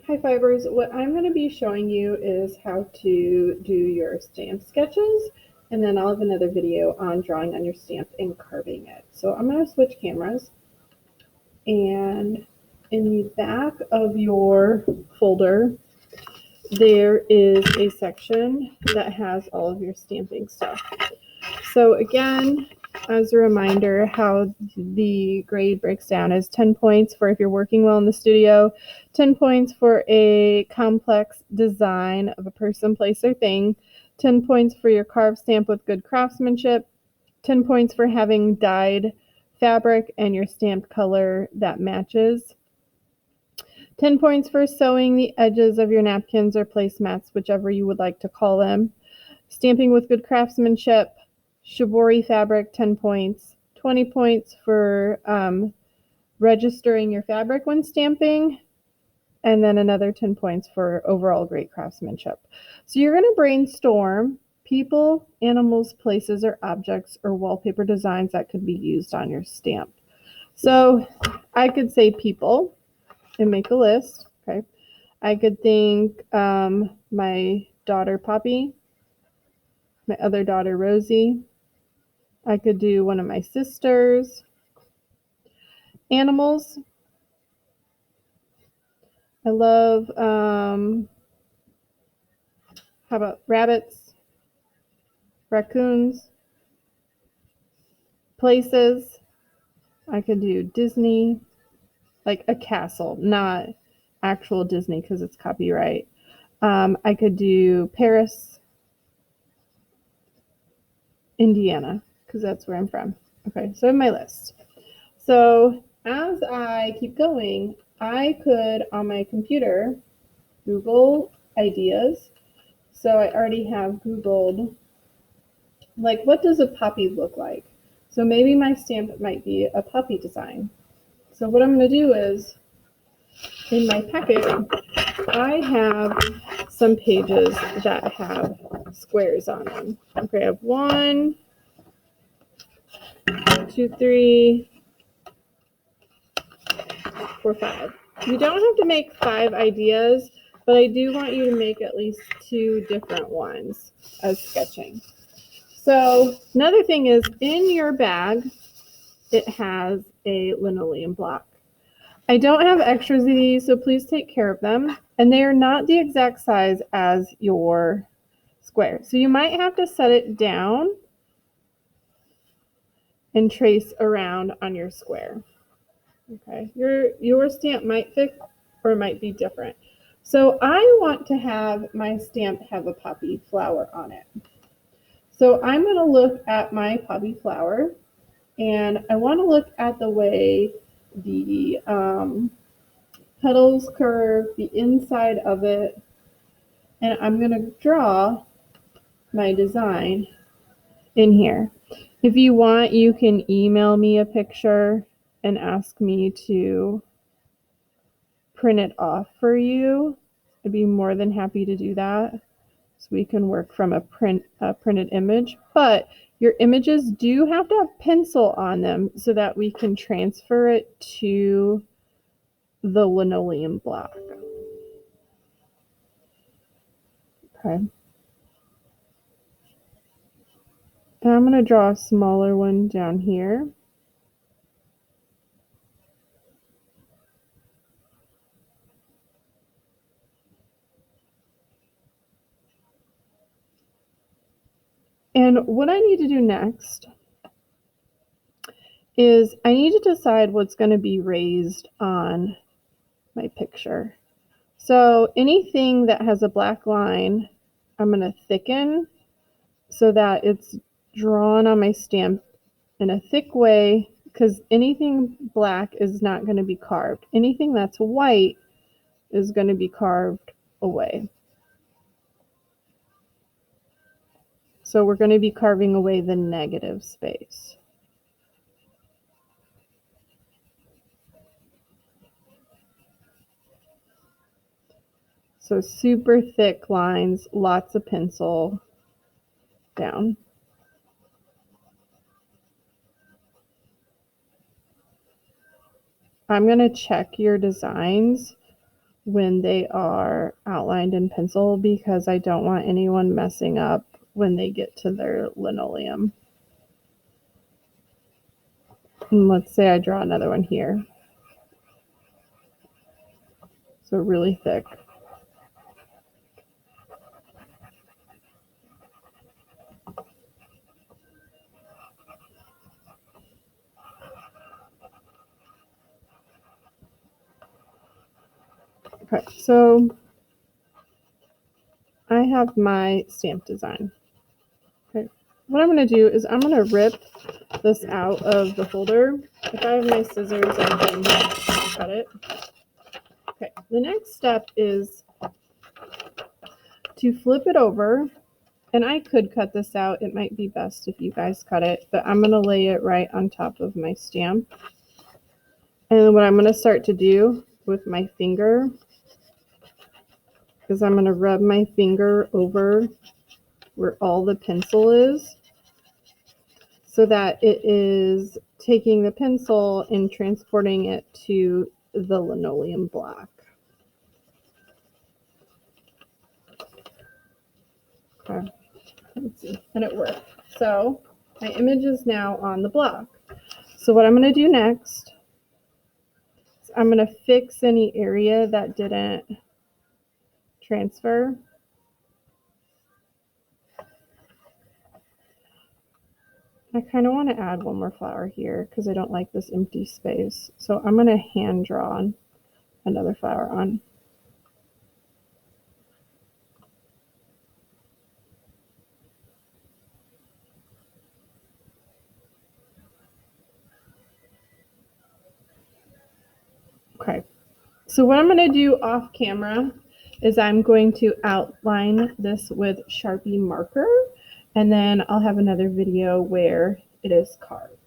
Hi Fibers, what I'm going to be showing you is how to do your stamp sketches, and then I'll have another video on drawing on your stamp and carving it. So I'm going to switch cameras, and in the back of your folder there is a section that has all of your stamping stuff. So again, as a reminder, how the grade breaks down is 10 points for if you're working well in the studio, 10 points for a complex design of a person, place, or thing, 10 points for your carved stamp with good craftsmanship, 10 points for having dyed fabric and your stamped color that matches, 10 points for sewing the edges of your napkins or placemats, whichever you would like to call them, stamping with good craftsmanship, shibori fabric, 10 points, 20 points for registering your fabric when stamping, and then another 10 points for overall great craftsmanship. So you're going to brainstorm people, animals, places, or objects or wallpaper designs that could be used on your stamp. So I could say people and make a list. Okay. I could think my daughter Poppy, my other daughter Rosie. I could do one of my sisters. Animals. I love, how about rabbits, raccoons? Places. I could do Disney, like a castle, not actual Disney because it's copyright. I could do Paris, Indiana, because that's where I'm from. Okay, so I have my list. So as I keep going, I could, on my computer, Google ideas. So I already have Googled, like, what does a puppy look like? So maybe my stamp might be a puppy design. So what I'm going to do is, in my packet, I have some pages that have squares on them. Okay, I have 1, 2, 3, 4, 5. You don't have to make 5 ideas, but I do want you to make at least 2 different ones as sketching. So another thing is, in your bag, it has a linoleum block. I don't have extras of these, so please take care of them. And they are not the exact size as your square. So you might have to set it down and trace around on your square. Okay, your stamp might fit or might be different. So I want to have my stamp have a poppy flower on it. So I'm going to look at my poppy flower, and I want to look at the way the petals curve, the inside of it, and I'm going to draw my design in here. If you want, you can email me a picture and ask me to print it off for you. I'd be more than happy to do that. So we can work from a printed image, but your images do have to have pencil on them so that we can transfer it to the linoleum block. Okay. And I'm going to draw a smaller one down here. And what I need to do next is I need to decide what's going to be raised on my picture. So anything that has a black line, I'm going to thicken so that it's drawn on my stamp in a thick way, because anything black is not going to be carved. Anything that's white is going to be carved away. So we're going to be carving away the negative space. So super thick lines, lots of pencil down. I'm going to check your designs when they are outlined in pencil because I don't want anyone messing up when they get to their linoleum. And let's say I draw another one here. So really thick. Okay, so I have my stamp design. Okay, what I'm going to do is I'm going to rip this out of the folder. If I have my scissors, I can cut it. Okay, the next step is to flip it over. And I could cut this out. It might be best if you guys cut it, but I'm going to lay it right on top of my stamp. And what I'm going to start to do with my finger is I'm going to rub my finger over where all the pencil is so that it is taking the pencil and transporting it to the linoleum block. Okay, let's see, and it worked. So my image is now on the block. So what I'm going to do next is I'm going to fix any area that didn't transfer. I kind of want to add one more flower here because I don't like this empty space. So I'm going to hand draw another flower on. Okay, so what I'm going to do off camera is I'm going to outline this with Sharpie marker, and then I'll have another video where it is carved.